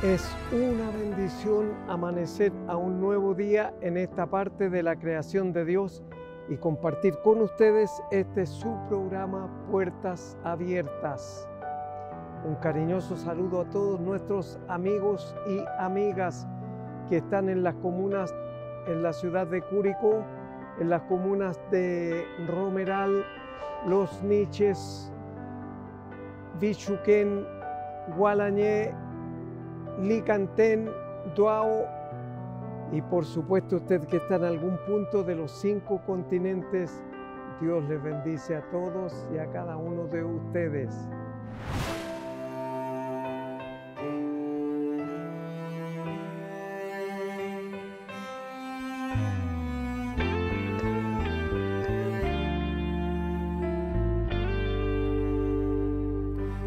Es una bendición amanecer a un nuevo día en esta parte de la creación de Dios y compartir con ustedes este su programa Puertas Abiertas. Un cariñoso saludo a todos nuestros amigos y amigas que están en las comunas, en la ciudad de Curicó, en las comunas de Romeral, Los Niches, Vichuquén, Gualañé, Licantén, Duao y por supuesto usted que está en algún punto de los 5 continentes. Dios les bendice a todos y a cada uno de ustedes.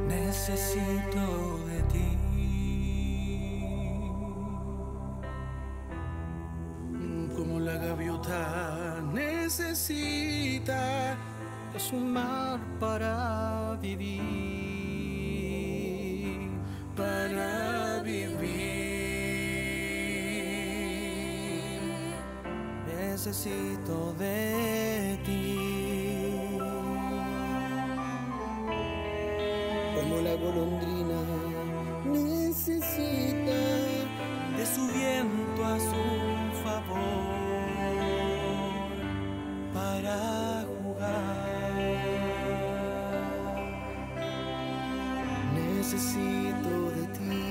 Necesito de ti, como la gaviota necesita es un mar para vivir, para vivir. Necesito de ti. Como la golondrina necesita de su viento a su favor para jugar. Necesito de ti.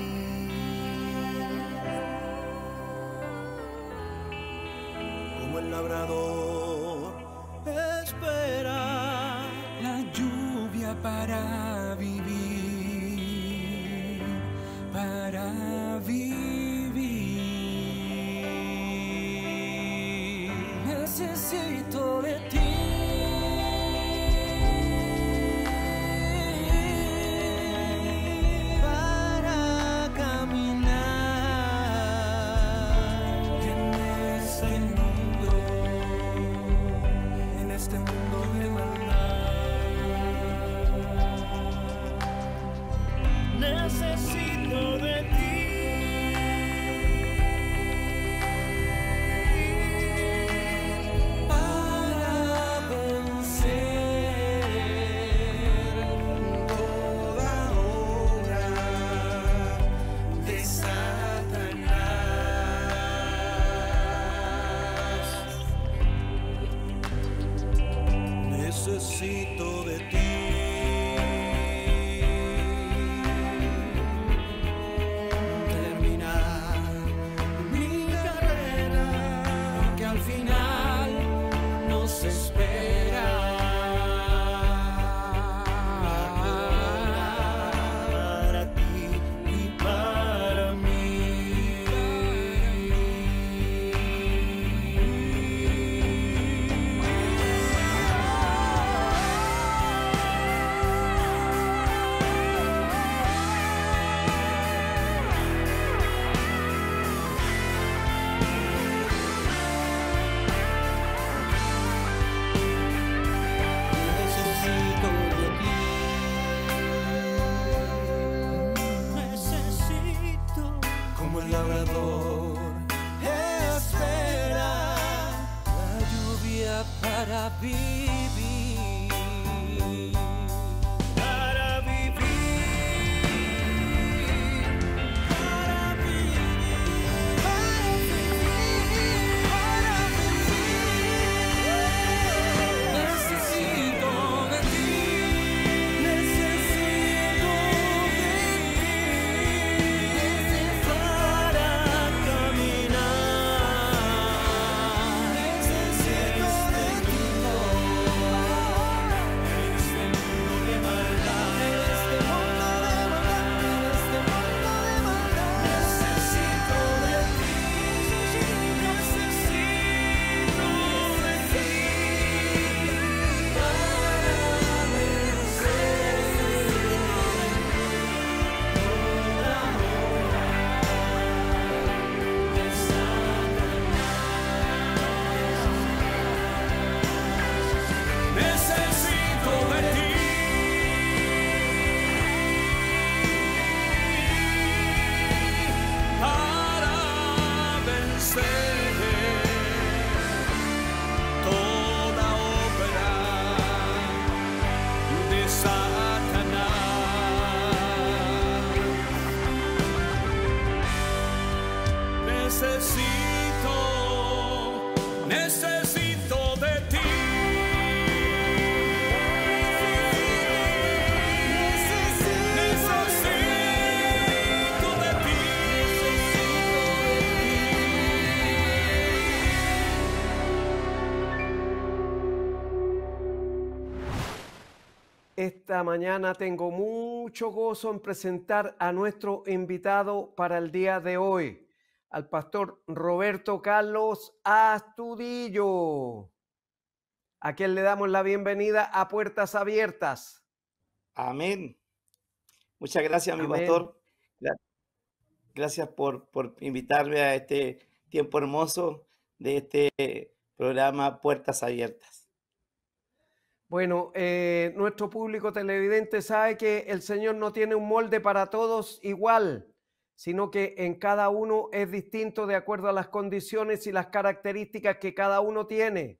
Como el labrador espera la lluvia para vivir, para vivir. Necesito de ti. Para caminar en este mundo de maldad. Necesito de ti. Para vencer toda obra de Satanás. Necesito de ti. Para vivir, para vivir, para vivir, para vivir, para vivir. Necesito de ti, necesito de ti, para caminar. Necesito de ti. Satanás. Necesito de ti. Necesito de ti. Esta mañana tengo mucho gozo en presentar a nuestro invitado para el día de hoy, al pastor Roberto Carlos Astudillo, a quien le damos la bienvenida a Puertas Abiertas. Amén. Muchas gracias, mi Amén. pastor. Gracias por invitarme a este tiempo hermoso de este programa Puertas Abiertas. Bueno, nuestro público televidente sabe que el Señor no tiene un molde para todos igual, sino que en cada uno es distinto de acuerdo a las condiciones y las características que cada uno tiene.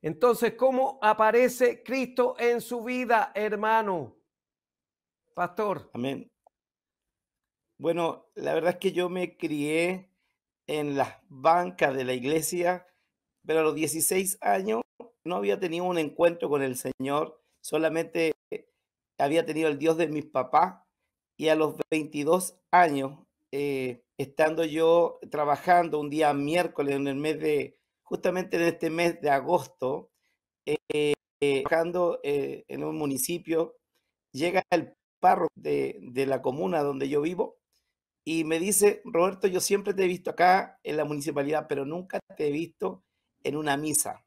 Entonces, ¿cómo aparece Cristo en su vida, hermano? Pastor. Amén. Bueno, la verdad es que yo me crié en las bancas de la iglesia, pero a los 16 años no había tenido un encuentro con el Señor, solamente había tenido el Dios de mis papás, y a los 22 años, estando yo trabajando un día miércoles en el mes justamente en este mes de agosto, trabajando en un municipio, llega el párroco de la comuna donde yo vivo y me dice: Roberto, yo siempre te he visto acá en la municipalidad, pero nunca te he visto en una misa.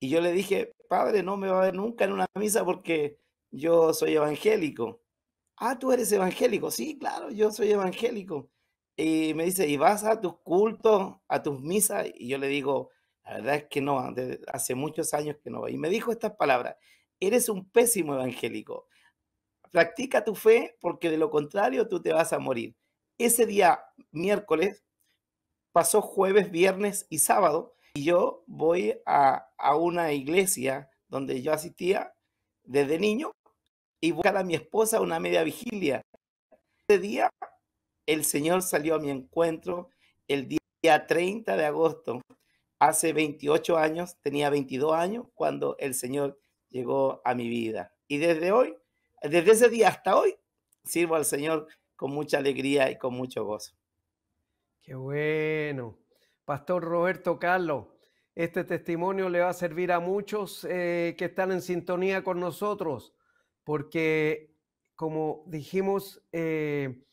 Y yo le dije: padre, no me va a ver nunca en una misa porque yo soy evangélico. Ah, ¿tú eres evangélico? Sí, claro, yo soy evangélico. Y me dice: ¿y vas a tus cultos, a tus misas? Y yo le digo: la verdad es que no, hace muchos años que no voy. Y me dijo estas palabras: eres un pésimo evangélico. Practica tu fe porque de lo contrario tú te vas a morir. Ese día, miércoles, pasó jueves, viernes y sábado, y yo voy a una iglesia donde yo asistía desde niño y buscar a mi esposa a una media vigilia. Ese día el Señor salió a mi encuentro el día 30 de agosto. Hace 28 años, tenía 22 años cuando el Señor llegó a mi vida. Y desde ese día hasta hoy, sirvo al Señor con mucha alegría y con mucho gozo. Qué bueno. Pastor Roberto Carlos, este testimonio le va a servir a muchos que están en sintonía con nosotros, porque como dijimos, el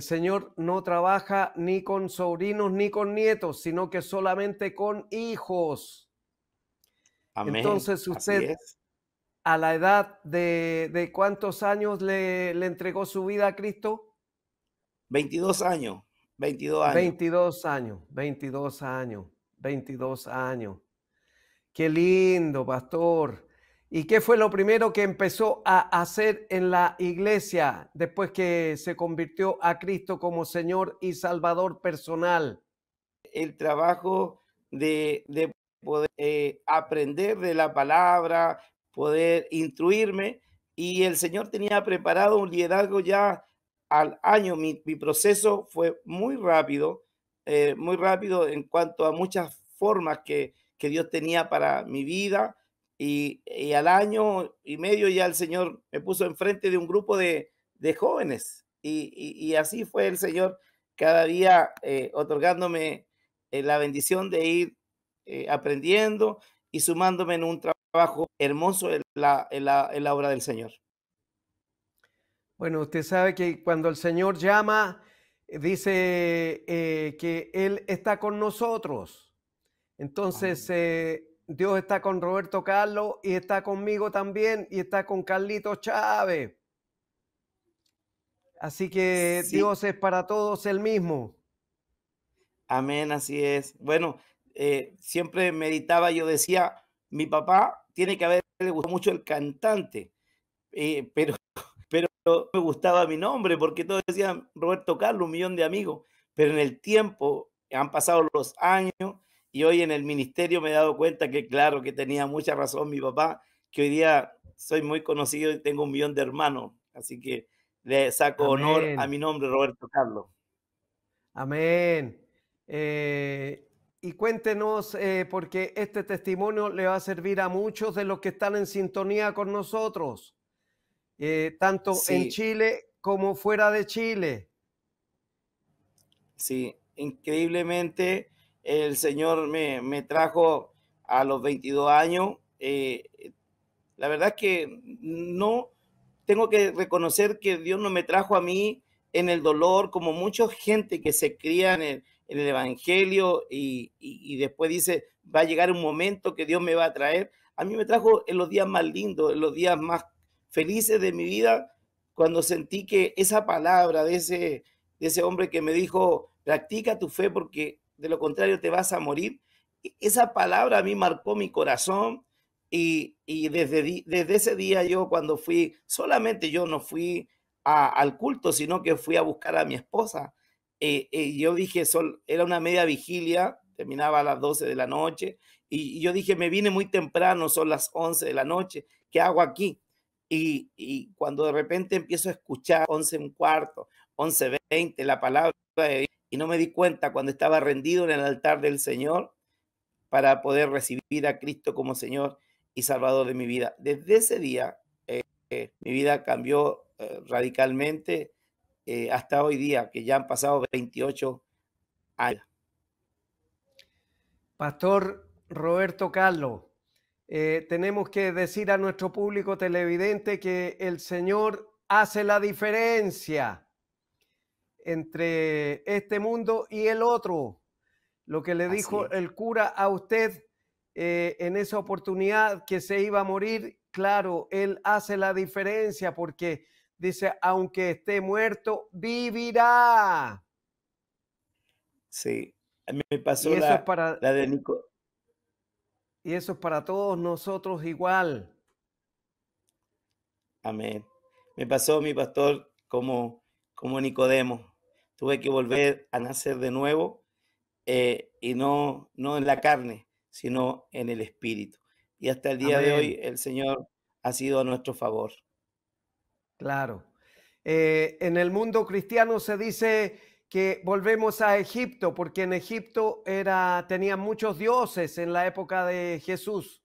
Señor no trabaja ni con sobrinos ni con nietos, sino que solamente con hijos. Amén. Entonces Así usted, es. a la edad de ¿cuántos años le entregó su vida a Cristo? 22 años. 22 años. 22 años, 22 años, 22 años. Qué lindo, pastor. ¿Y qué fue lo primero que empezó a hacer en la iglesia después que se convirtió a Cristo como Señor y Salvador personal? El trabajo de poder aprender de la palabra, poder instruirme, y el Señor tenía preparado un liderazgo ya al año. Mi proceso fue muy rápido en cuanto a muchas formas que Dios tenía para mi vida, y al año y medio ya el Señor me puso enfrente de un grupo de jóvenes, y así fue el Señor cada día otorgándome la bendición de ir aprendiendo y sumándome en un trabajo hermoso en la obra del Señor. Bueno, usted sabe que cuando el Señor llama, dice que Él está con nosotros. Entonces, Dios está con Roberto Carlos y está conmigo también y está con Carlito Chávez. Así que Sí, Dios es para todos el mismo. amén, así es. Bueno, siempre meditaba, yo decía: mi papá tiene que haberle gustado mucho el cantante, pero me gustaba mi nombre porque todos decían Roberto Carlos, un millón de amigos, pero en el tiempo han pasado los años y hoy en el ministerio me he dado cuenta que claro que tenía mucha razón mi papá, que hoy día soy muy conocido y tengo 1 millón de hermanos, así que le saco honor a Amén. mi nombre, Roberto Carlos. Amén. Y cuéntenos, porque este testimonio le va a servir a muchos de los que están en sintonía con nosotros, tanto en Sí, Chile como fuera de Chile. sí, increíblemente el Señor me trajo a los 22 años. La verdad es que no tengo que reconocer que Dios no me trajo a mí en el dolor, como mucha gente que se cría en el Evangelio y después dice, va a llegar un momento que Dios me va a traer. A mí me trajo en los días más lindos, en los días más felices de mi vida, cuando sentí que esa palabra de ese hombre que me dijo, practica tu fe porque de lo contrario te vas a morir. Esa palabra a mí marcó mi corazón y desde ese día yo cuando fui, solamente yo no fui al culto, sino que fui a buscar a mi esposa. Yo dije, era una media vigilia, terminaba a las 12 de la noche, y yo dije, me vine muy temprano, son las 11 de la noche, ¿qué hago aquí? Y cuando de repente empiezo a escuchar 11:15, 11:20, la palabra de Dios, y no me di cuenta cuando estaba rendido en el altar del Señor, para poder recibir a Cristo como Señor y Salvador de mi vida. Desde ese día, mi vida cambió radicalmente hasta hoy día, que ya han pasado 28 años. Pastor Roberto Carlos, tenemos que decir a nuestro público televidente que el Señor hace la diferencia entre este mundo y el otro. Lo que le Así dijo es. el cura a usted en esa oportunidad que se iba a morir, claro, él hace la diferencia porque dice, aunque esté muerto, vivirá. Sí. A mí me Y pasó eso es para, la de Nico. y eso es para todos nosotros igual. Amén. Me pasó, mi pastor, como Nicodemo. Tuve que volver a nacer de nuevo y no en la carne, sino en el espíritu. Y hasta el día de Amén. hoy el Señor ha sido a nuestro favor. Claro. En el mundo cristiano se dice que volvemos a Egipto, porque en Egipto tenían muchos dioses en la época de Jesús.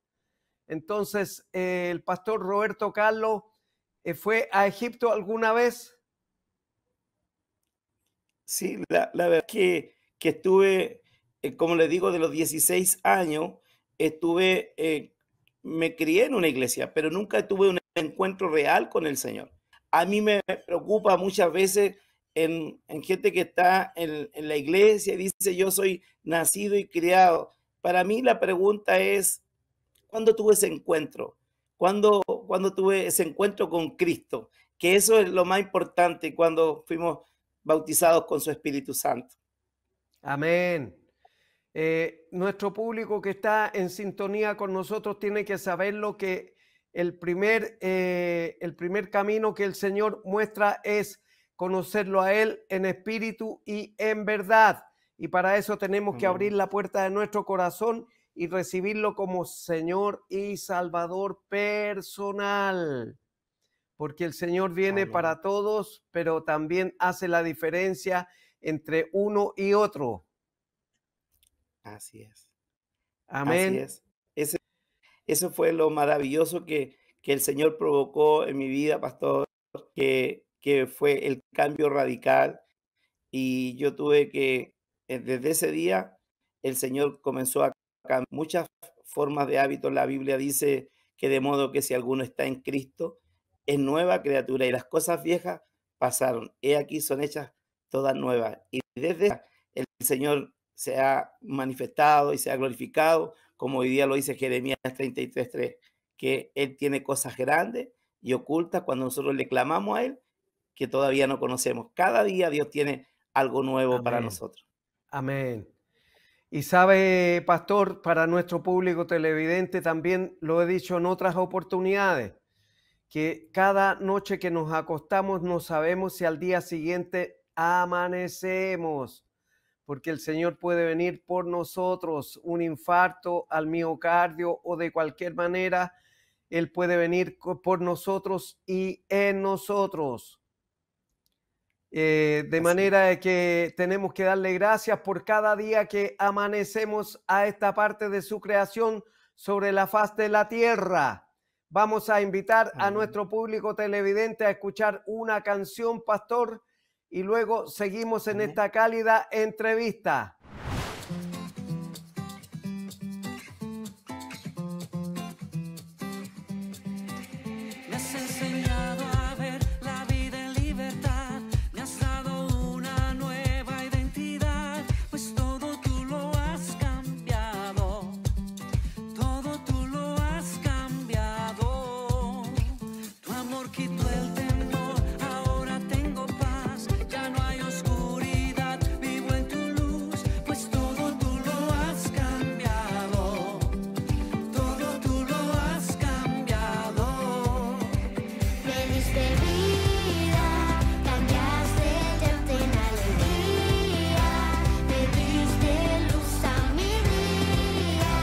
Entonces, el pastor Roberto Carlos fue a Egipto alguna vez. Sí, la verdad que estuve, como les digo, de los 16 años, estuve, me crié en una iglesia, pero nunca tuve un encuentro real con el Señor. A mí me preocupa muchas veces en gente que está en la iglesia y dice, yo soy nacido y criado. Para mí la pregunta es, ¿cuándo tuve ese encuentro? ¿Cuándo tuve ese encuentro con Cristo? Que eso es lo más importante cuando fuimos bautizados con su Espíritu Santo. Amén. Nuestro público que está en sintonía con nosotros tiene que saber lo que el primer camino que el Señor muestra es conocerlo a Él en espíritu y en verdad. Y para eso tenemos que abrir Amén. la puerta de nuestro corazón y recibirlo como Señor y Salvador personal. Porque el Señor viene Amén. para todos, pero también hace la diferencia entre uno y otro. Así es. Así Amén. es. Eso fue lo maravilloso que el Señor provocó en mi vida, pastor, que fue el cambio radical. Y yo tuve que, desde ese día, el Señor comenzó a cambiar muchas formas de hábitos. La Biblia dice que de modo que si alguno está en Cristo, es nueva criatura y las cosas viejas pasaron. He aquí son hechas todas nuevas. Y desde el Señor se ha manifestado y se ha glorificado, como hoy día lo dice Jeremías 33:3, que Él tiene cosas grandes y ocultas cuando nosotros le clamamos a Él, que todavía no conocemos. Cada día Dios tiene algo nuevo para Amén. nosotros. Amén. Y sabe, pastor, para nuestro público televidente también lo he dicho en otras oportunidades, que cada noche que nos acostamos no sabemos si al día siguiente amanecemos, porque el Señor puede venir por nosotros, un infarto al miocardio o de cualquier manera Él puede venir por nosotros y en nosotros. De Así es. manera que tenemos que darle gracias por cada día que amanecemos a esta parte de su creación sobre la faz de la tierra. Vamos a invitar a Amén. nuestro público televidente a escuchar una canción, pastor, y luego seguimos en Amén. esta cálida entrevista. Me has enseñado a ver la vida en libertad, me has dado una nueva identidad, pues todo tú lo has cambiado, todo tú lo has cambiado. Tu amor quitó el temor, ahora tengo paz, ya no hay oscuridad, vivo en tu luz, pues todo tú lo has cambiado, todo tú lo has cambiado. Me diste vida, cambiaste el llanto en alegría, me diste luz a mi día,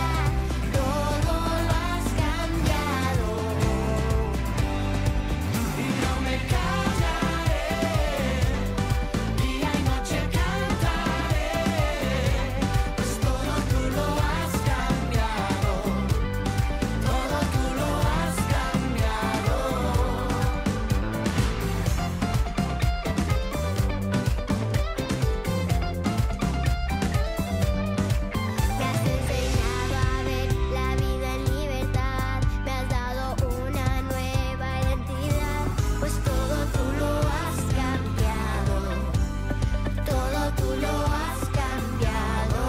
todo lo has cambiado. Y no me callaré, día y noche cantaré, pues todo tú lo has cambiado, todo tú lo has cambiado. Me has enseñado a ver la vida en libertad, me has dado una nueva identidad, pues todo tú lo has cambiado, todo tú lo has cambiado.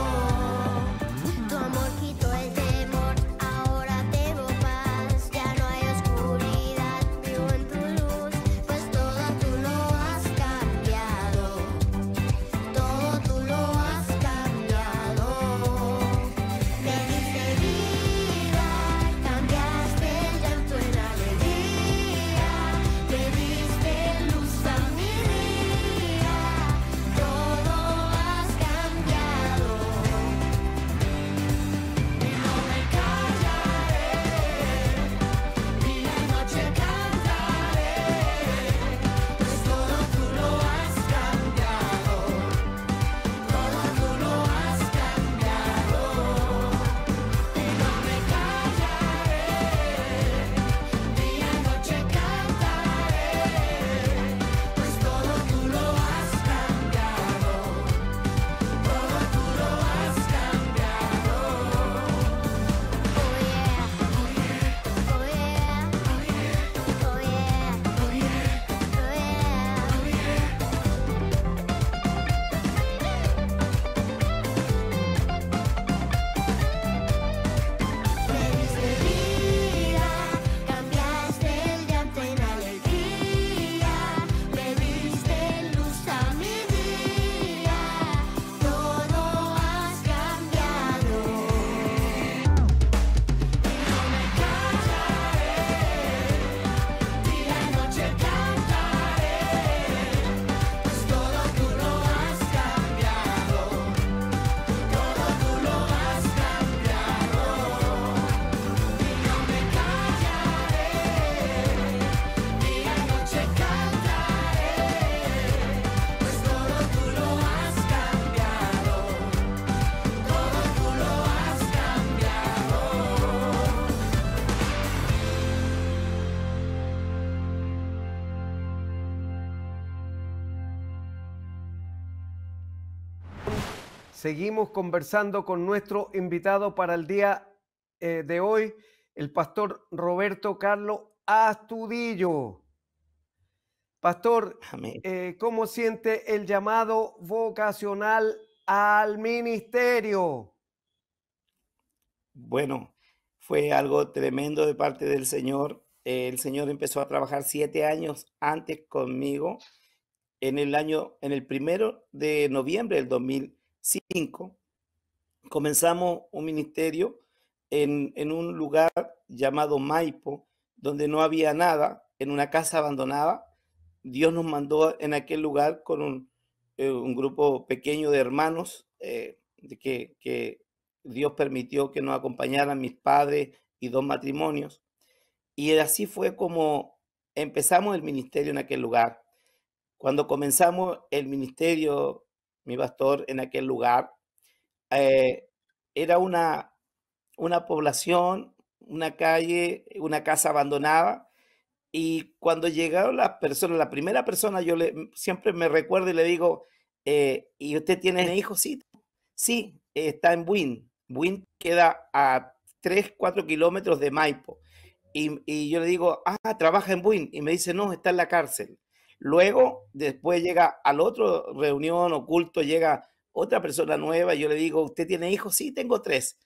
Tu amor quitó el temor, ahora tengo paz, ya no hay oscuridad, vivo en tu luz, pues todo tú lo has cambiado, todo tú lo has cambiado. Me diste vida, cambiaste el llanto en alegría, me diste luz a mi día, todo has cambiado. Y no me callaré, día y noche cantaré, pues todo tú lo has cambiado, todo tú lo has cambiado. Y no me callaré, día y noche cantaré, pues todo tú lo has cambiado, todo tú lo has cambiado. Oh yeah, oh yeah, oh yeah, oh yeah. Me diste vida, cambiaste el llanto en alegría, me diste luz a mi día, todo has cambiado. No me callaré, día y noche cantaré, pues todo tú lo has cambiado, todo tú lo has cambiado. Y no me callaré, día y noche cantaré, pues todo tú lo has cambiado, todo tú lo has cambiado. Seguimos conversando con nuestro invitado para el día de hoy, el pastor Roberto Carlos Astudillo. Pastor, Amén. ¿cómo siente el llamado vocacional al ministerio? Bueno, fue algo tremendo de parte del Señor. El Señor empezó a trabajar 7 años antes conmigo. En el 1 de noviembre del 2005, comenzamos un ministerio en un lugar llamado Maipo, donde no había nada, en una casa abandonada. Dios nos mandó en aquel lugar con un grupo pequeño de hermanos que Dios permitió que nos acompañaran mis padres y 2 matrimonios. Y así fue como empezamos el ministerio en aquel lugar. Cuando comenzamos el ministerio, mi pastor, en aquel lugar, eh, era una población, una calle, una casa abandonada. Y cuando llegaron las personas, la primera persona, siempre me recuerdo y le digo, ¿y usted tiene hijos? Sí, sí, está en Buin. Buin queda a 3 4 kilómetros de Maipo. Y yo le digo, trabaja en Buin. Y me dice, no, está en la cárcel. Luego, después llega al otro reunión o culto, llega otra persona nueva. Y yo le digo, ¿usted tiene hijos? Sí, tengo 3.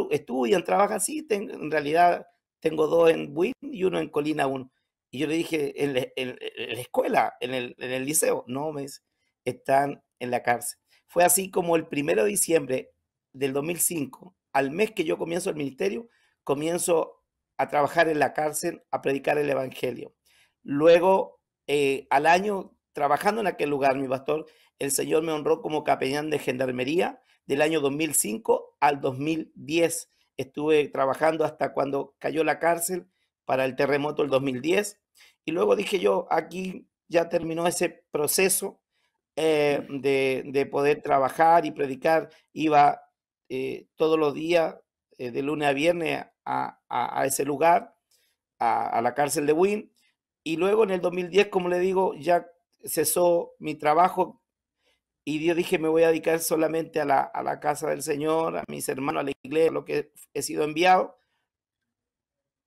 Estudian, trabajan, sí, en realidad tengo 2 en Buin y uno en Colina 1. Y yo le dije, en la escuela, en el liceo. No, me dice, están en la cárcel. Fue así como el 1 de diciembre del 2005, al mes que yo comienzo el ministerio, comienzo a trabajar en la cárcel, a predicar el evangelio. Luego, al año, trabajando en aquel lugar, mi pastor, el Señor me honró como capellán de gendarmería del año 2005 al 2010. Estuve trabajando hasta cuando cayó la cárcel para el terremoto del 2010. Y luego dije yo, aquí ya terminó ese proceso de poder trabajar y predicar. Iba todos los días, de lunes a viernes, a ese lugar, a la cárcel de Buin. Y luego en el 2010, como le digo, ya cesó mi trabajo y yo dije, me voy a dedicar solamente a la casa del Señor, a mis hermanos, a la iglesia, a lo que he sido enviado.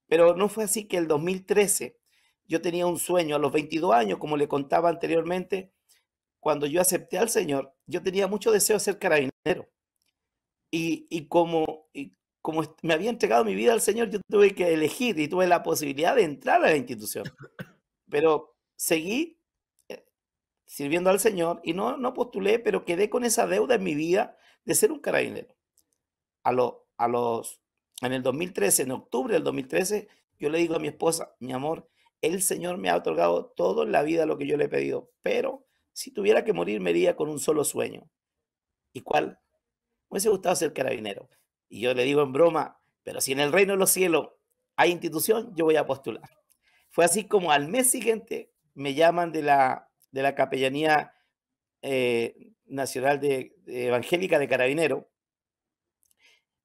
Pero no fue así que el 2013 yo tenía un sueño a los 22 años, como le contaba anteriormente, cuando yo acepté al Señor, yo tenía mucho deseo de ser carabinero. Y como me había entregado mi vida al Señor, yo tuve que elegir y tuve la posibilidad de entrar a la institución. Pero seguí sirviendo al Señor y no postulé, pero quedé con esa deuda en mi vida de ser un carabinero. A lo, a los, en el 2013, en octubre del 2013, yo le digo a mi esposa, mi amor, el Señor me ha otorgado todo en la vida lo que yo le he pedido, pero si tuviera que morir, me iría con un solo sueño. ¿Y cuál? Me hubiese gustado ser carabinero. Y yo le digo en broma, pero si en el reino de los cielos hay institución, yo voy a postular. Fue así como al mes siguiente me llaman de la Capellanía Nacional de Evangélica de Carabinero,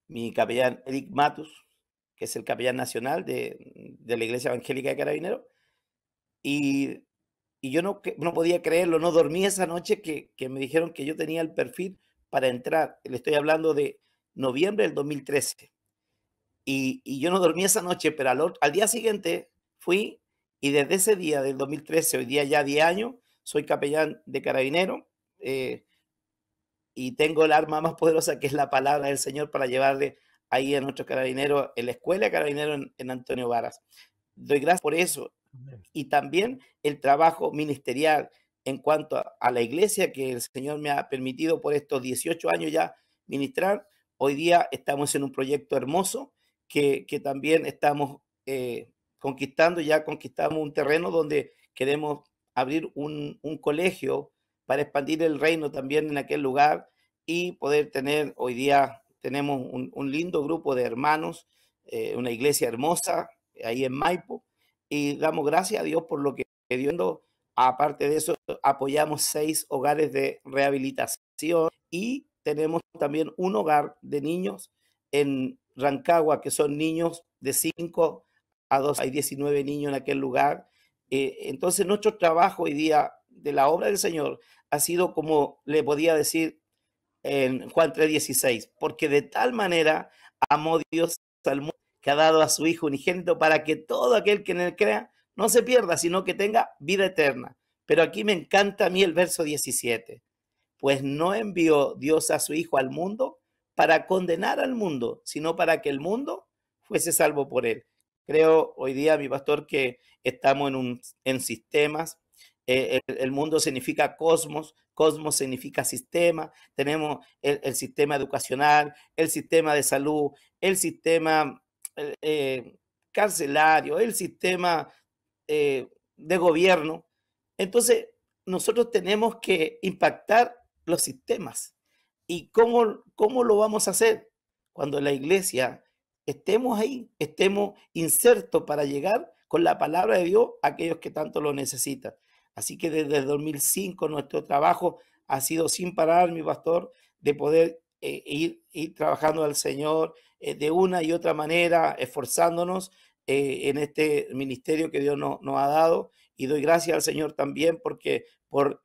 mi capellán Eric Matus, que es el capellán nacional de la Iglesia Evangélica de Carabinero, y, y yo no podía creerlo, no dormí esa noche que me dijeron que yo tenía el perfil para entrar. Le estoy hablando de noviembre del 2013. Y yo no dormí esa noche, pero al día siguiente fui y desde ese día del 2013, hoy día ya 10 años, soy capellán de carabinero y tengo el arma más poderosa que es la palabra del Señor para llevarle ahí a nuestros carabineros en la escuela de carabineros en Antonio Varas. Doy gracias por eso Amén. y también el trabajo ministerial en cuanto a la iglesia que el Señor me ha permitido por estos 18 años ya ministrar. Hoy día estamos en un proyecto hermoso que también estamos conquistando, ya conquistamos un terreno donde queremos abrir un colegio para expandir el reino también en aquel lugar y poder tener, hoy día tenemos un lindo grupo de hermanos, una iglesia hermosa ahí en Maipo, y damos gracias a Dios por lo que Dios dio. Aparte de eso, apoyamos 6 hogares de rehabilitación y tenemos también un hogar de niños en Rancagua, que son niños de 5 a 12. Hay 19 niños en aquel lugar. Entonces, nuestro trabajo hoy día de la obra del Señor ha sido como le podía decir en Juan 3:16, porque de tal manera amó Dios al mundo que ha dado a su Hijo unigénito para que todo aquel que en él crea no se pierda, sino que tenga vida eterna. Pero aquí me encanta a mí el verso 17, pues no envió Dios a su Hijo al mundo para condenar al mundo, sino para que el mundo fuese salvo por él. Creo hoy día, mi pastor, que estamos en sistemas. El mundo significa cosmos, cosmos significa sistema. Tenemos el sistema educacional, el sistema de salud, el sistema carcelario, el sistema de gobierno. Entonces, nosotros tenemos que impactar los sistemas. ¿Y cómo lo vamos a hacer? Cuando la iglesia estemos ahí, estemos insertos para llegar con la palabra de Dios a aquellos que tanto lo necesitan. Así que desde el 2005 nuestro trabajo ha sido sin parar, mi pastor, de poder ir trabajando al Señor de una y otra manera, esforzándonos en este ministerio que Dios nos ha dado. Y doy gracias al Señor también porque por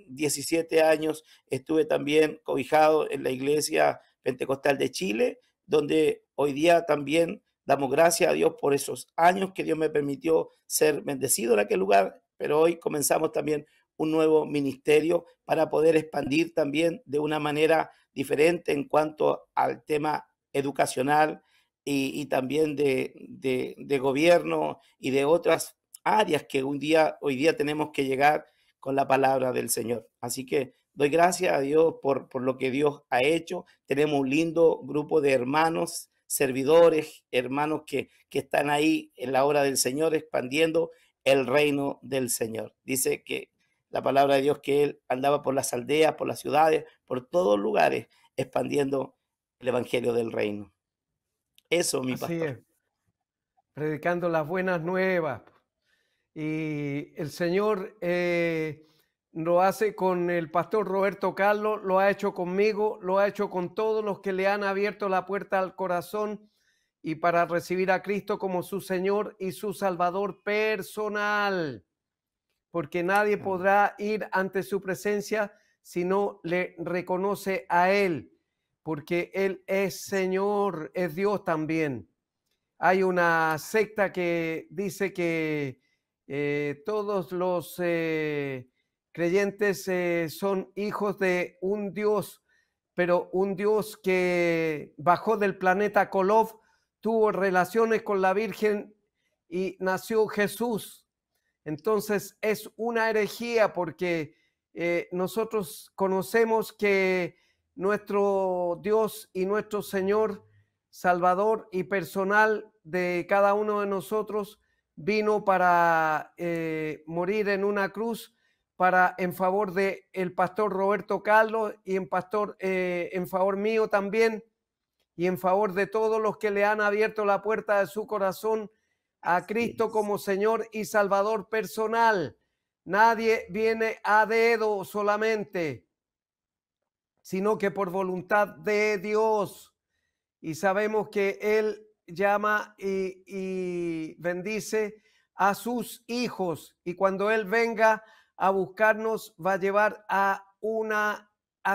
17 años estuve también cobijado en la Iglesia Pentecostal de Chile, donde hoy día también damos gracias a Dios por esos años que Dios me permitió ser bendecido en aquel lugar, pero hoy comenzamos también un nuevo ministerio para poder expandir también de una manera diferente en cuanto al tema educacional y también de gobierno y de otras áreas que hoy día tenemos que llegar con la palabra del Señor. Así que doy gracias a Dios por lo que Dios ha hecho. Tenemos un lindo grupo de hermanos, servidores, hermanos que están ahí en la obra del Señor, expandiendo el reino del Señor. Dice que la palabra de Dios que Él andaba por las aldeas, por las ciudades, por todos lugares, expandiendo el evangelio del reino. Eso, mi Así pastor. es, predicando las buenas nuevas. Y el Señor lo hace con el pastor Roberto Carlos, lo ha hecho conmigo, lo ha hecho con todos los que le han abierto la puerta al corazón y para recibir a Cristo como su Señor y su Salvador personal, porque nadie podrá ir ante su presencia si no le reconoce a Él, porque Él es Señor, es Dios también. Hay una secta que dice que todos los creyentes son hijos de un Dios, pero un Dios que bajó del planeta Kolob, tuvo relaciones con la Virgen y nació Jesús. Entonces es una herejía porque nosotros conocemos que nuestro Dios y nuestro Señor Salvador y personal de cada uno de nosotros vino para morir en una cruz en favor de el pastor Roberto Carlos y en favor mío también y en favor de todos los que le han abierto la puerta de su corazón a Cristo como Señor y Salvador personal. Nadie viene a dedo solamente, sino que por voluntad de Dios. Y sabemos que Él llama y bendice a sus hijos. Y cuando Él venga a buscarnos, va a llevar a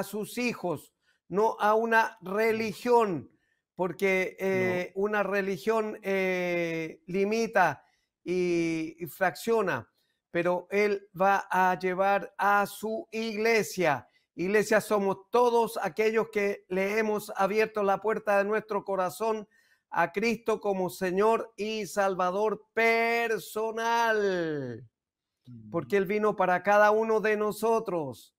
sus hijos, no a una religión, porque una religión limita y fracciona, pero Él va a llevar a su iglesia. Iglesia somos todos aquellos que le hemos abierto la puerta de nuestro corazón a Cristo como Señor y Salvador personal, porque Él vino para cada uno de nosotros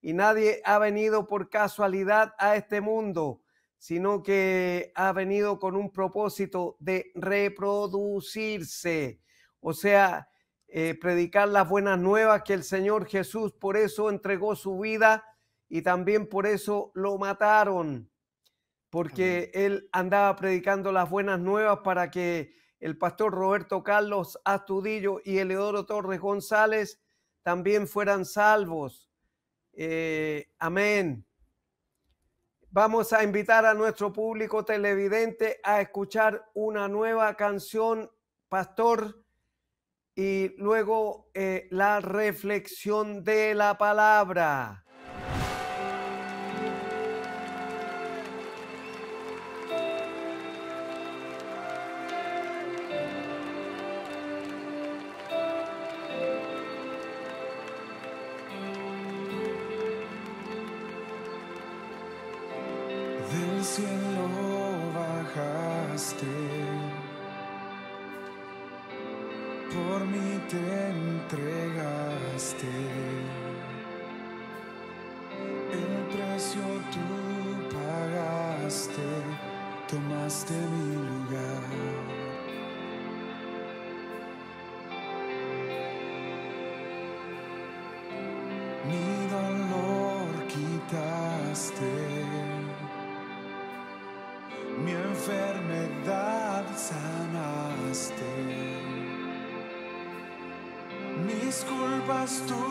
y nadie ha venido por casualidad a este mundo, sino que ha venido con un propósito de reproducirse, o sea, predicar las buenas nuevas que el Señor Jesús por eso entregó su vida y también por eso lo mataron, porque Él andaba predicando las buenas nuevas para que el pastor Roberto Carlos Astudillo y Eleodoro Torres González también fueran salvos. Amén. Vamos a invitar a nuestro público televidente a escuchar una nueva canción, pastor, y luego la reflexión de la palabra. Del cielo bajaste, por mí te entregaste, el precio tú pagaste, tomaste mi lugar. Mi dolor quitaste, mi enfermedad sanaste. Mis culpas tú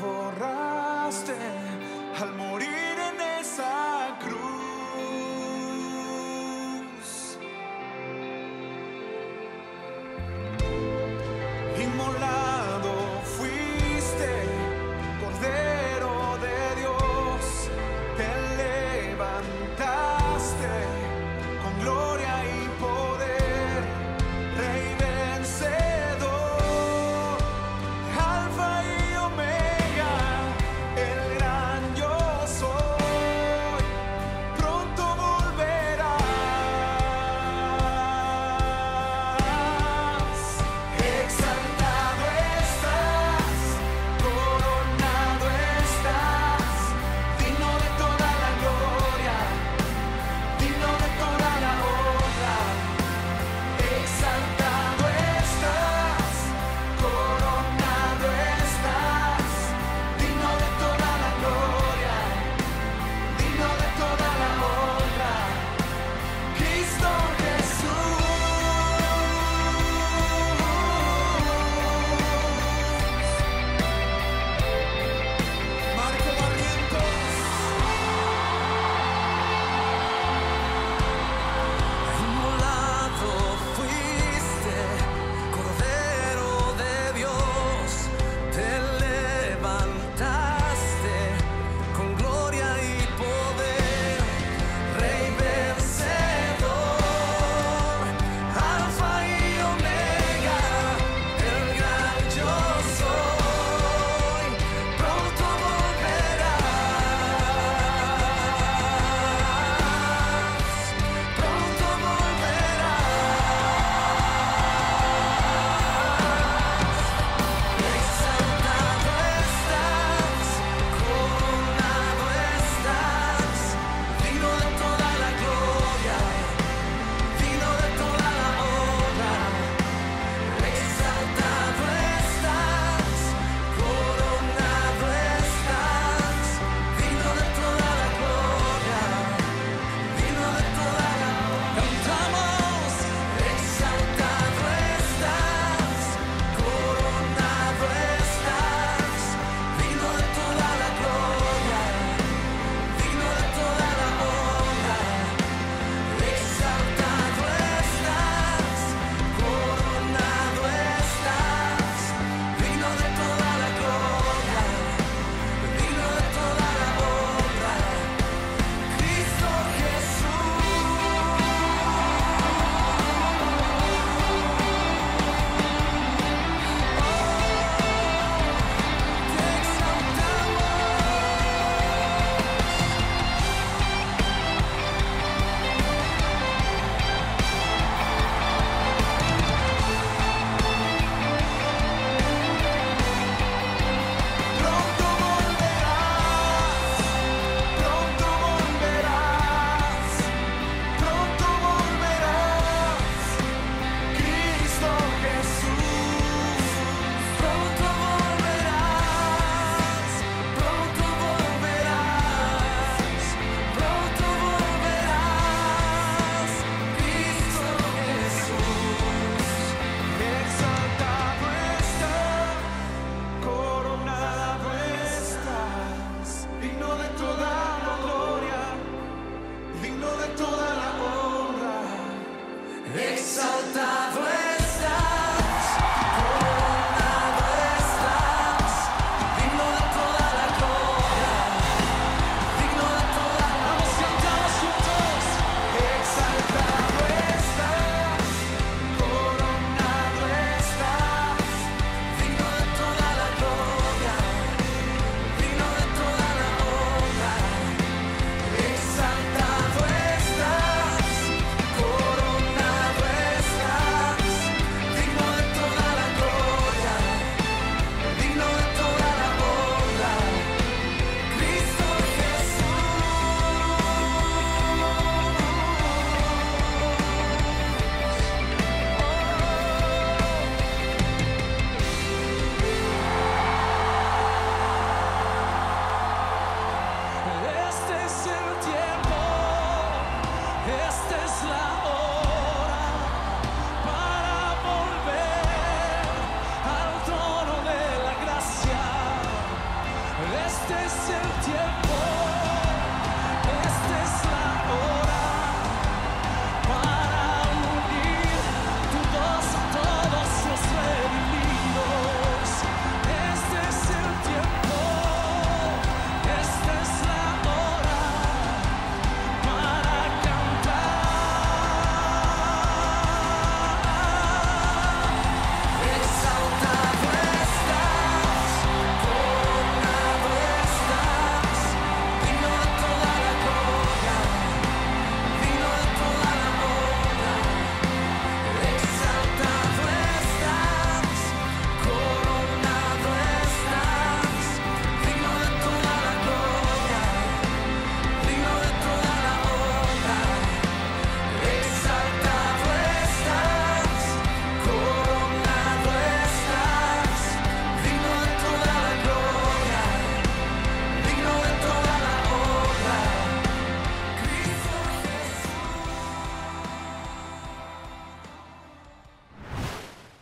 borraste al morir en esa cruz. Inmolado fuiste, Cordero de Dios, te levantaste con gloria y poder, Rey vencedor, Alfa y Omega, el gran yo soy.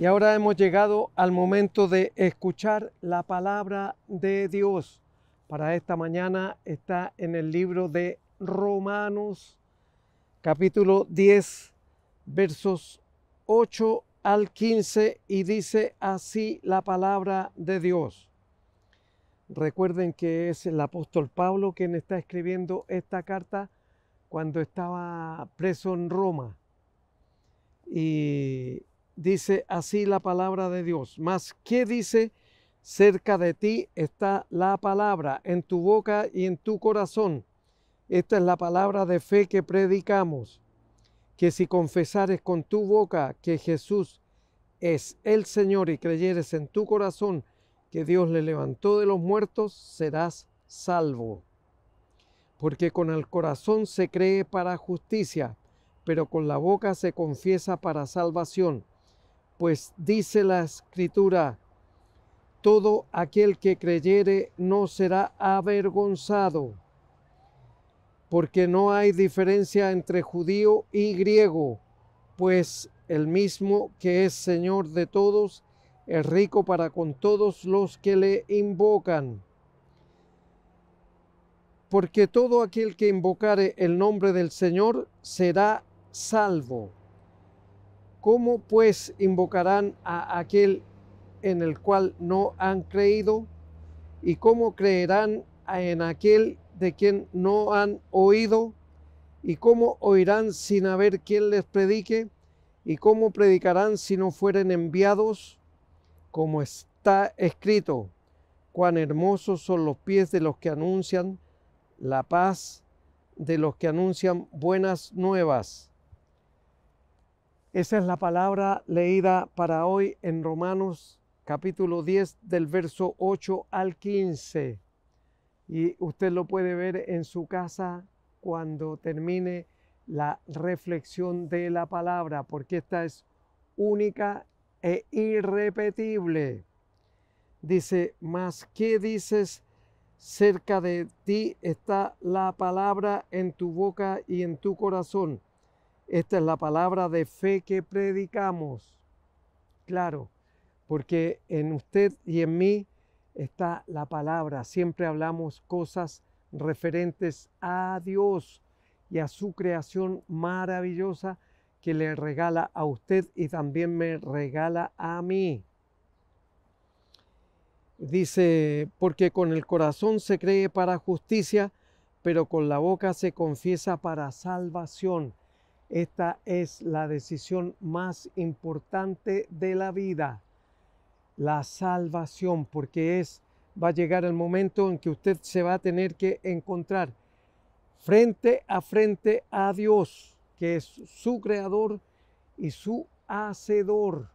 Y ahora hemos llegado al momento de escuchar la palabra de Dios. Para esta mañana está en el libro de Romanos, capítulo 10, versos 8 al 15, y dice así la palabra de Dios. Recuerden que es el apóstol Pablo quien está escribiendo esta carta cuando estaba preso en Roma. Y dice así la palabra de Dios. Mas, ¿qué dice? Cerca de ti está la palabra, en tu boca y en tu corazón. Esta es la palabra de fe que predicamos, que si confesares con tu boca que Jesús es el Señor y creyeres en tu corazón que Dios le levantó de los muertos, serás salvo. Porque con el corazón se cree para justicia, pero con la boca se confiesa para salvación. Pues dice la Escritura, todo aquel que creyere no será avergonzado, porque no hay diferencia entre judío y griego, pues el mismo que es Señor de todos, es rico para con todos los que le invocan. Porque todo aquel que invocare el nombre del Señor será salvo. ¿Cómo pues invocarán a aquel en el cual no han creído? ¿Y cómo creerán en aquel de quien no han oído? ¿Y cómo oirán sin haber quien les predique? ¿Y cómo predicarán si no fueren enviados? Como está escrito, cuán hermosos son los pies de los que anuncian la paz, de los que anuncian buenas nuevas. Esa es la palabra leída para hoy en Romanos capítulo 10 del verso 8 al 15. Y usted lo puede ver en su casa cuando termine la reflexión de la palabra, porque esta es única e irrepetible. Dice, mas ¿qué dices? Cerca de ti está la palabra, en tu boca y en tu corazón. Esta es la palabra de fe que predicamos. Claro, porque en usted y en mí está la palabra. Siempre hablamos cosas referentes a Dios y a su creación maravillosa que le regala a usted y también me regala a mí. Dice, porque con el corazón se cree para justicia, pero con la boca se confiesa para salvación. Esta es la decisión más importante de la vida, la salvación, porque va a llegar el momento en que usted se va a tener que encontrar frente a Dios, que es su creador y su hacedor.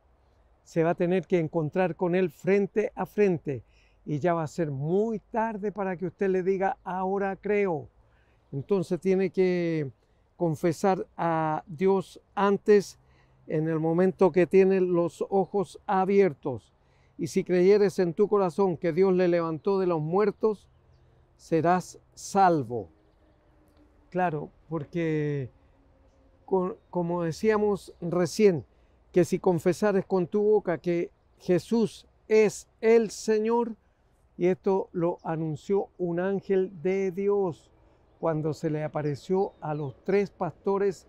Se va a tener que encontrar con Él frente a frente y ya va a ser muy tarde para que usted le diga, ahora creo. Entonces tiene que confesar a Dios antes, en el momento que tiene los ojos abiertos. Y si creyeres en tu corazón que Dios le levantó de los muertos, serás salvo. Claro, porque como decíamos recién, que si confesares con tu boca que Jesús es el Señor, y esto lo anunció un ángel de Dios cuando se le apareció a los 3 pastores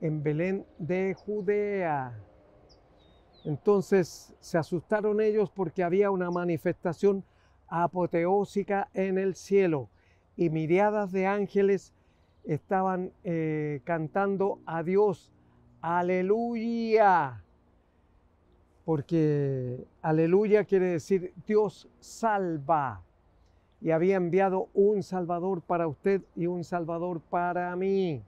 en Belén de Judea. Entonces se asustaron ellos porque había una manifestación apoteósica en el cielo y miriadas de ángeles estaban cantando a Dios, aleluya, porque aleluya quiere decir Dios salva, y había enviado un Salvador para usted y un Salvador para mí,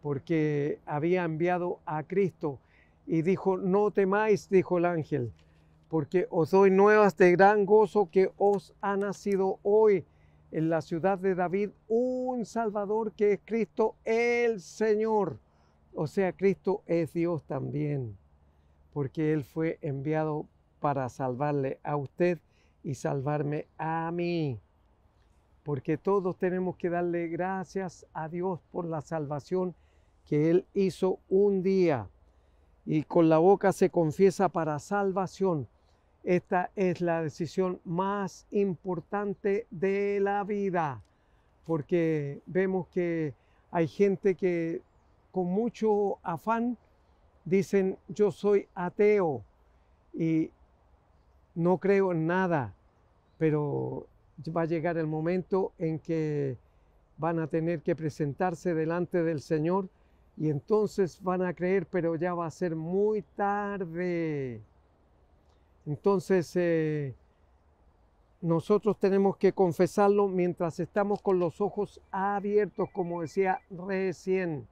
porque había enviado a Cristo y dijo, no temáis, dijo el ángel, porque os doy nuevas de gran gozo que os ha nacido hoy en la ciudad de David un Salvador que es Cristo el Señor. O sea, Cristo es Dios también, porque Él fue enviado para salvarle a usted y salvarme a mí. Porque todos tenemos que darle gracias a Dios por la salvación que Él hizo un día. y con la boca se confiesa para salvación. Esta es la decisión más importante de la vida, porque vemos que hay gente que con mucho afán dicen yo soy ateo y no creo en nada, pero va a llegar el momento en que van a tener que presentarse delante del Señor y entonces van a creer, pero ya va a ser muy tarde. Entonces nosotros tenemos que confesarlo mientras estamos con los ojos abiertos, como decía recién.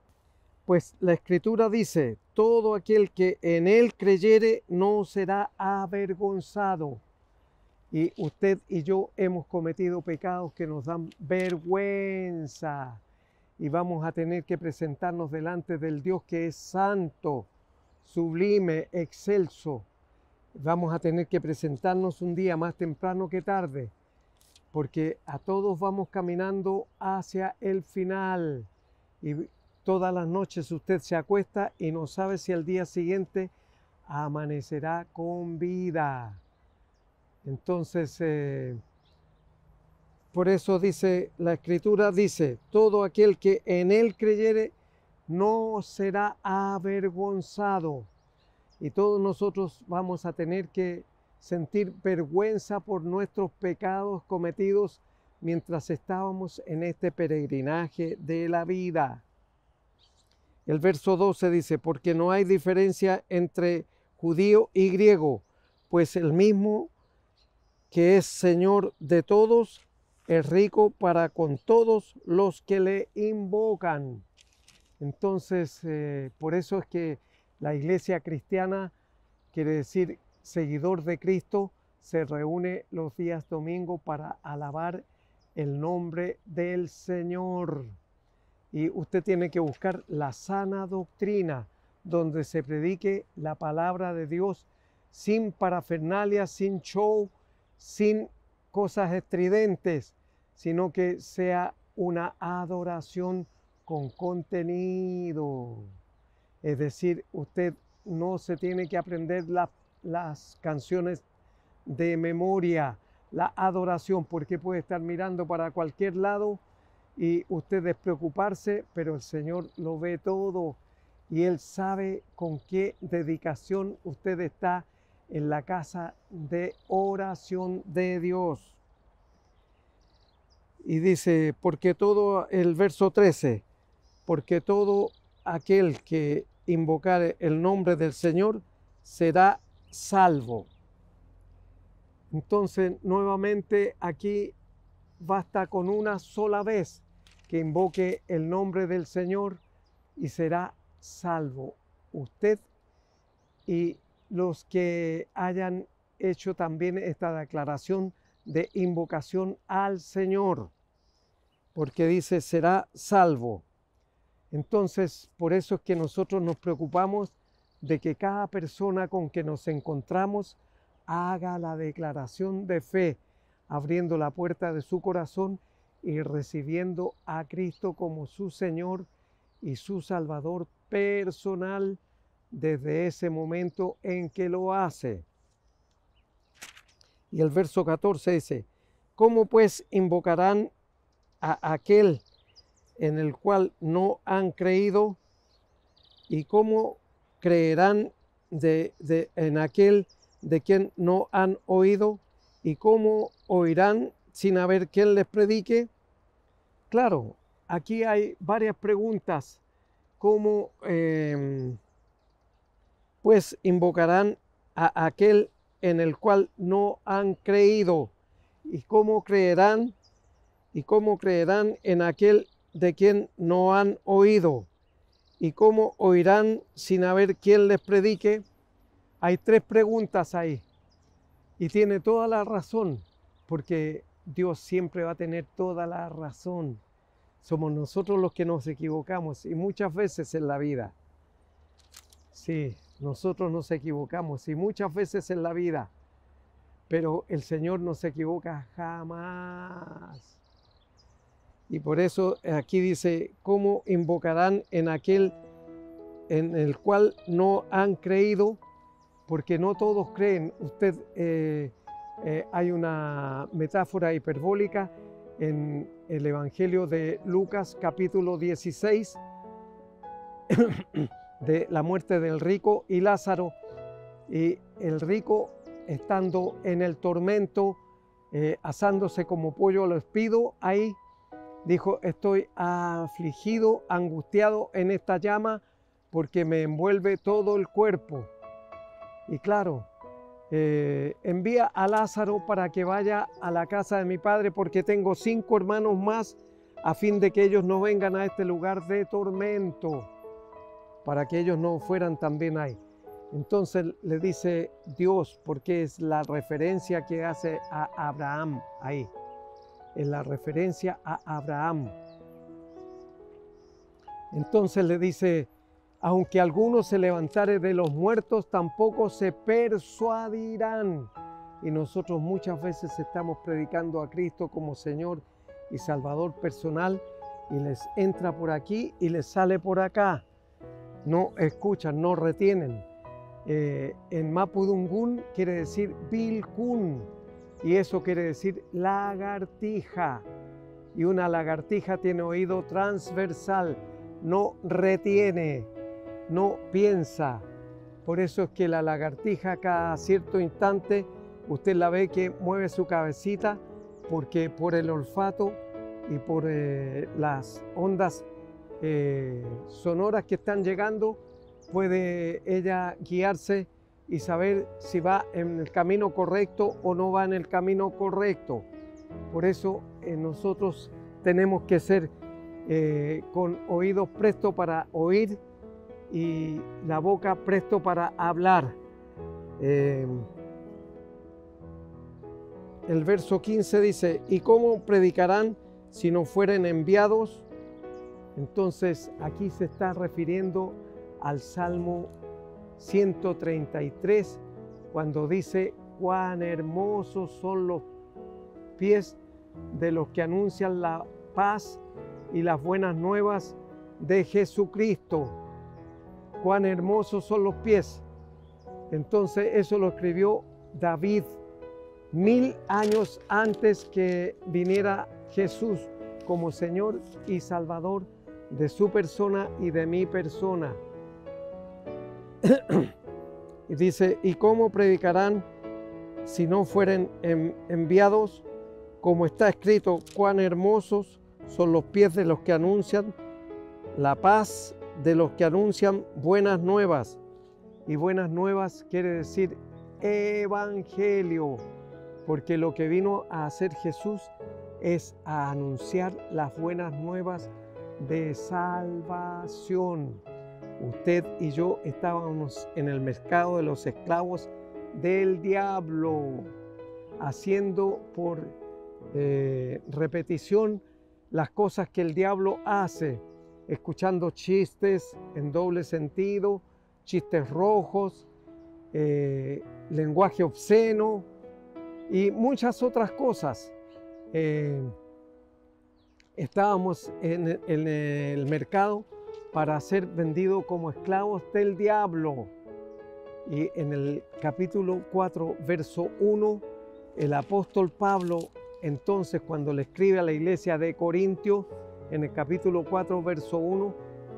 Pues la Escritura dice, todo aquel que en Él creyere no será avergonzado. Y usted y yo hemos cometido pecados que nos dan vergüenza. Y vamos a tener que presentarnos delante del Dios que es santo, sublime, excelso. Vamos a tener que presentarnos un día más temprano que tarde, porque a todos vamos caminando hacia el final. Y todas las noches usted se acuesta y no sabe si al día siguiente amanecerá con vida. Entonces, por eso dice, la Escritura dice, todo aquel que en Él creyere no será avergonzado. Y todos nosotros vamos a tener que sentir vergüenza por nuestros pecados cometidos mientras estábamos en este peregrinaje de la vida. El verso 12 dice, porque no hay diferencia entre judío y griego, pues el mismo que es Señor de todos, es rico para con todos los que le invocan. Entonces, por eso es que la iglesia cristiana, quiere decir seguidor de Cristo, se reúne los días domingos para alabar el nombre del Señor. Y usted tiene que buscar la sana doctrina, donde se predique la palabra de Dios sin parafernalia, sin show, sin cosas estridentes, sino que sea una adoración con contenido. Es decir, usted no se tiene que aprender las canciones de memoria, la adoración, porque puede estar mirando para cualquier lado y usted despreocuparse, pero el Señor lo ve todo y Él sabe con qué dedicación usted está en la casa de oración de Dios. Y dice, porque todo, el verso 13, porque todo aquel que invocare el nombre del Señor será salvo. Entonces, nuevamente aquí basta con una sola vez que invoque el nombre del Señor y será salvo usted y los que hayan hecho también esta declaración de invocación al Señor, porque dice será salvo. Entonces, por eso es que nosotros nos preocupamos de que cada persona con que nos encontramos haga la declaración de fe, abriendo la puerta de su corazón y recibiendo a Cristo como su Señor y su Salvador personal desde ese momento en que lo hace. Y el verso 14 dice, ¿cómo pues invocarán a aquel en el cual no han creído? ¿Y cómo creerán en aquel de quien no han oído? ¿Y cómo oirán sin haber quien les predique? Claro, aquí hay varias preguntas. ¿Cómo pues invocarán a aquel en el cual no han creído? ¿Y cómo creerán? ¿Y cómo creerán en aquel de quien no han oído? ¿Y cómo oirán sin haber quien les predique? Hay tres preguntas ahí. Y tiene toda la razón, porque Dios siempre va a tener toda la razón. Somos nosotros los que nos equivocamos y muchas veces en la vida. Sí, nosotros nos equivocamos y muchas veces en la vida, pero el Señor no se equivoca jamás. Y por eso aquí dice, ¿cómo invocarán en aquel en el cual no han creído, porque no todos creen. Hay una metáfora hiperbólica en el Evangelio de Lucas, capítulo 16, de la muerte del rico y Lázaro. Y el rico, estando en el tormento, asándose como pollo a lo espido, ahí dijo: estoy afligido, angustiado en esta llama, porque me envuelve todo el cuerpo. Y claro, envía a Lázaro para que vaya a la casa de mi padre, porque tengo 5 hermanos más, a fin de que ellos no vengan a este lugar de tormento, para que ellos no fueran también ahí. Entonces le dice Dios, porque es la referencia que hace a Abraham ahí, es la referencia a Abraham. Entonces le dice: aunque alguno se levantare de los muertos, tampoco se persuadirán. Y nosotros muchas veces estamos predicando a Cristo como Señor y Salvador personal, y les entra por aquí y les sale por acá. No escuchan, no retienen. En Mapudungún quiere decir Vilcún, y eso quiere decir lagartija. Y una lagartija tiene oído transversal, no retiene, no piensa. Por eso es que la lagartija, cada cierto instante usted la ve que mueve su cabecita, porque por el olfato y por las ondas sonoras que están llegando, puede ella guiarse y saber si va en el camino correcto o no va en el camino correcto. Por eso nosotros tenemos que ser con oídos prestos para oír y la boca presto para hablar. El verso 15 dice: ¿y cómo predicarán si no fueren enviados? Entonces aquí se está refiriendo al Salmo 133, cuando dice: cuán hermosos son los pies de los que anuncian la paz y las buenas nuevas de Jesucristo. Cuán hermosos son los pies. Entonces eso lo escribió David 1000 años antes que viniera Jesús como Señor y Salvador de su persona y de mi persona. Y dice: ¿y cómo predicarán si no fueren enviados? Como está escrito: cuán hermosos son los pies de los que anuncian la paz, de los que anuncian buenas nuevas. Y buenas nuevas quiere decir evangelio, porque lo que vino a hacer Jesús es a anunciar las buenas nuevas de salvación. Usted y yo estábamos en el mercado de los esclavos del diablo, haciendo por repetición las cosas que el diablo hace, escuchando chistes en doble sentido, chistes rojos, lenguaje obsceno y muchas otras cosas. Estábamos en el mercado para ser vendidos como esclavos del diablo. Y en el capítulo 4, verso 1, el apóstol Pablo, entonces, cuando le escribe a la iglesia de Corintio, en el capítulo 4, verso 1,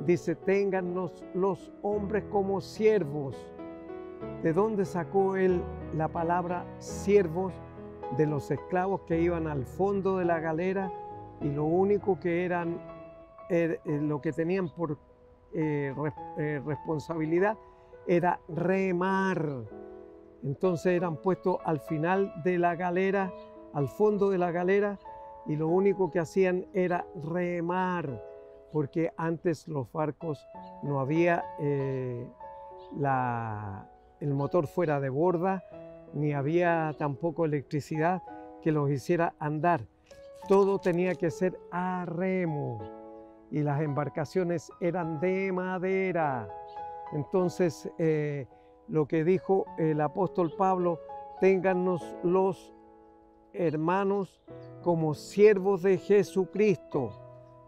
dice: téngannos los hombres como siervos. ¿De dónde sacó él la palabra siervos? De los esclavos que iban al fondo de la galera y lo único que eran, lo que tenían por responsabilidad era remar. Entonces eran puestos al final de la galera, al fondo de la galera, y lo único que hacían era remar, porque antes los barcos no había el motor fuera de borda, ni había tampoco electricidad que los hiciera andar. Todo tenía que ser a remo y las embarcaciones eran de madera. Entonces, lo que dijo el apóstol Pablo: téngannos los hermanos como siervos de Jesucristo.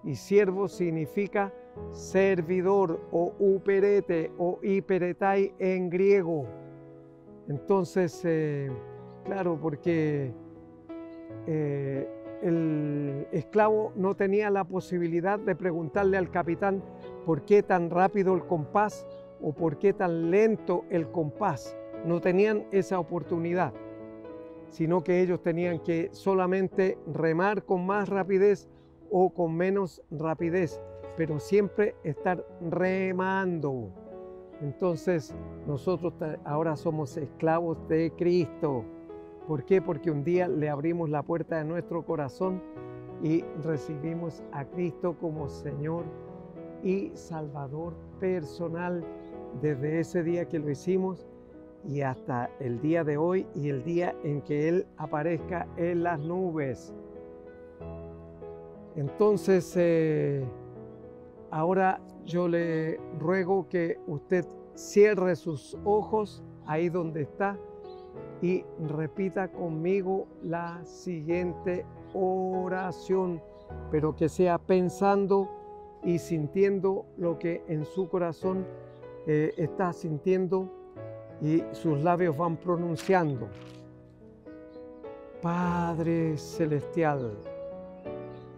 Y siervo significa servidor o uperete o hiperetai en griego. Entonces, claro, porque el esclavo no tenía la posibilidad de preguntarle al capitán por qué tan rápido el compás o por qué tan lento el compás. No tenían esa oportunidad, sino que ellos tenían que solamente remar con más rapidez o con menos rapidez, pero siempre estar remando. Entonces nosotros ahora somos esclavos de Cristo. ¿Por qué? Porque un día le abrimos la puerta de nuestro corazón y recibimos a Cristo como Señor y Salvador personal. Desde ese día que lo hicimos y hasta el día de hoy y el día en que Él aparezca en las nubes. Entonces, ahora yo le ruego que usted cierre sus ojos ahí donde está y repita conmigo la siguiente oración, pero que sea pensando y sintiendo lo que en su corazón está sintiendo y sus labios van pronunciando. Padre Celestial,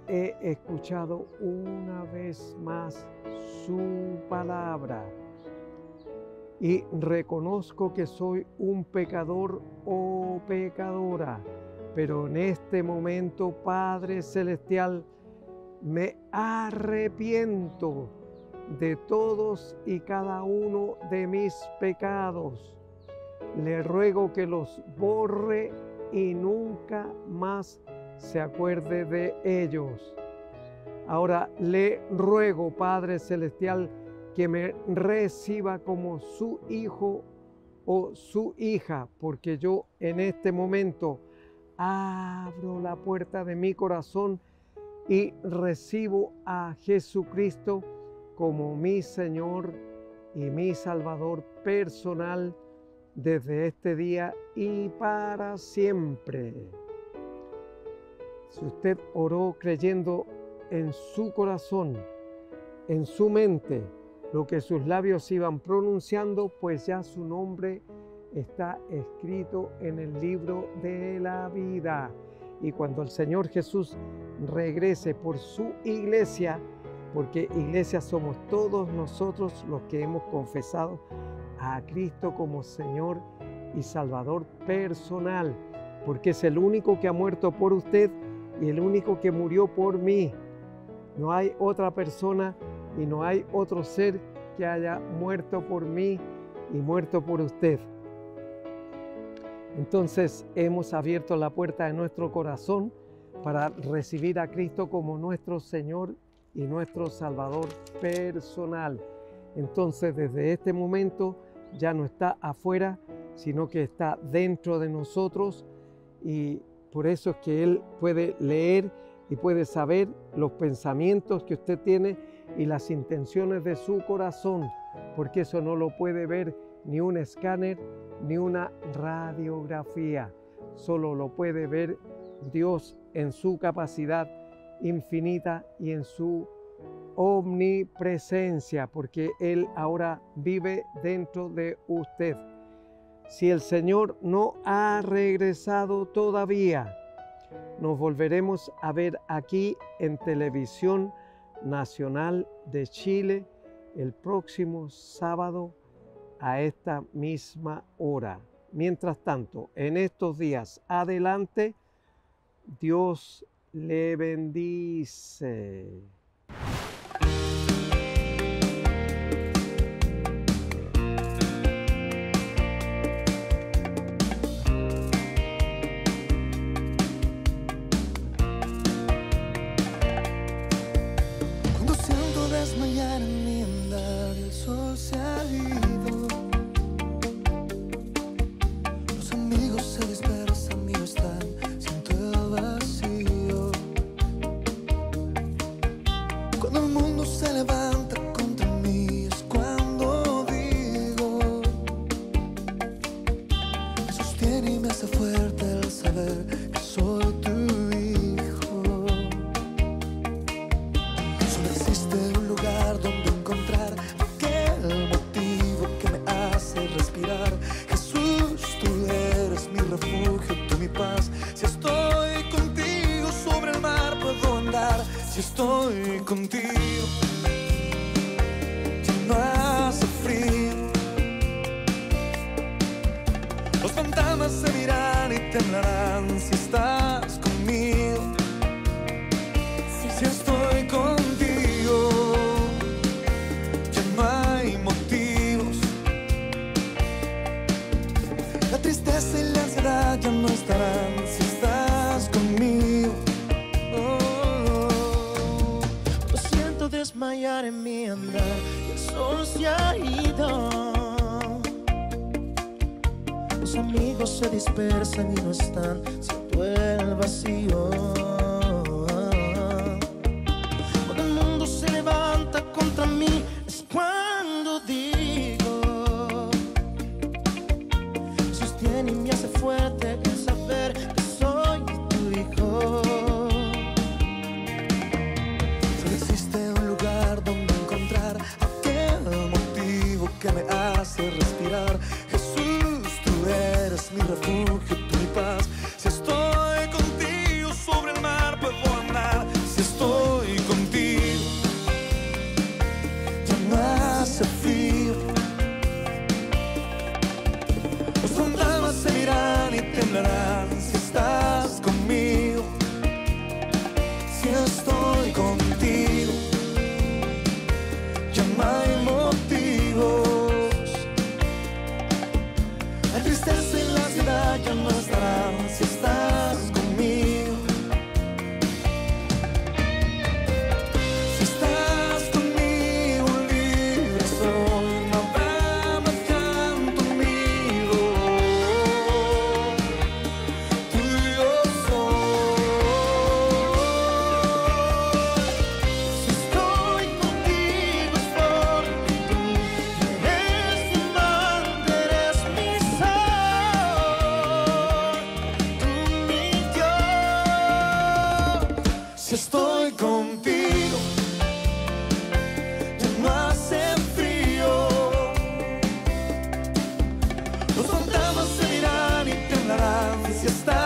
he escuchado una vez más su palabra y reconozco que soy un pecador o pecadora, pero en este momento, Padre Celestial, me arrepiento de todos y cada uno de mis pecados. Le ruego que los borre y nunca más se acuerde de ellos. Ahora le ruego, Padre Celestial, que me reciba como su hijo o su hija, porque yo en este momento abro la puerta de mi corazón y recibo a Jesucristo como mi Señor y mi Salvador personal desde este día y para siempre. Si usted oró creyendo en su corazón, en su mente, lo que sus labios iban pronunciando, pues ya su nombre está escrito en el libro de la vida. Y cuando el Señor Jesús regrese por su iglesia, porque iglesia somos todos nosotros los que hemos confesado a Cristo como Señor y Salvador personal, porque es el único que ha muerto por usted y el único que murió por mí. No hay otra persona y no hay otro ser que haya muerto por mí y muerto por usted. Entonces hemos abierto la puerta de nuestro corazón para recibir a Cristo como nuestro Señor y nuestro Salvador personal. Entonces desde este momento ya no está afuera, sino que está dentro de nosotros, y por eso es que Él puede leer y puede saber los pensamientos que usted tiene y las intenciones de su corazón, porque eso no lo puede ver ni un escáner ni una radiografía. Solo lo puede ver Dios en su capacidad infinita y en su omnipresencia, porque Él ahora vive dentro de usted. Si el Señor no ha regresado todavía, nos volveremos a ver aquí en Televisión Nacional de Chile el próximo sábado a esta misma hora. Mientras tanto, en estos días adelante, Dios le bendice. Cuando siento desmayar en mi andar y el sol se ha ido, los amigos se dispersan y no están, siento el vacío. Cuando el mundo se levanta contra mí es cuando digo, me sostiene y me hace fuerte el saber que soy tu hijo. Solo existe un lugar donde refugio, tú mi paz. Si estoy contigo sobre el mar puedo andar. Si estoy contigo ya no hace frío. Los fantasmas se miran y temblarán si estás conmigo. Si estoy contigo ya no hay motivos. La tristeza y la ansiedad ya no estarán si estás conmigo. Lo siento desmayar en mi andar y el sol se ha ido. Los amigos se dispersan y no están, siento el vacío. Cuando el mundo se levanta contra mí es cuando digo, me sostiene y me hace fuerte el saber que soy tu hijo. Solo existe un lugar donde encontrar aquel motivo que me hace respirar. Jesús, tú eres mi refugio, tú mi paz. Si estoy contigo sobre el mar puedo andar. Si estoy contigo ya no hace frío. Los fantasmas se miran y temblarán si estás conmigo. Si estoy contigo ya no hay motivos. La tristeza y la ansiedad ya no estarán si estás conmigo. Si estás conmigo libre soy, no habrá más llanto conmigo. Tuyo soy. Si estoy contigo es porque tú eres mi amante, eres mi sol, tú mi Dios. Si estoy contigo ya no hace frío. Los fantasmas se miran y temblarán si estás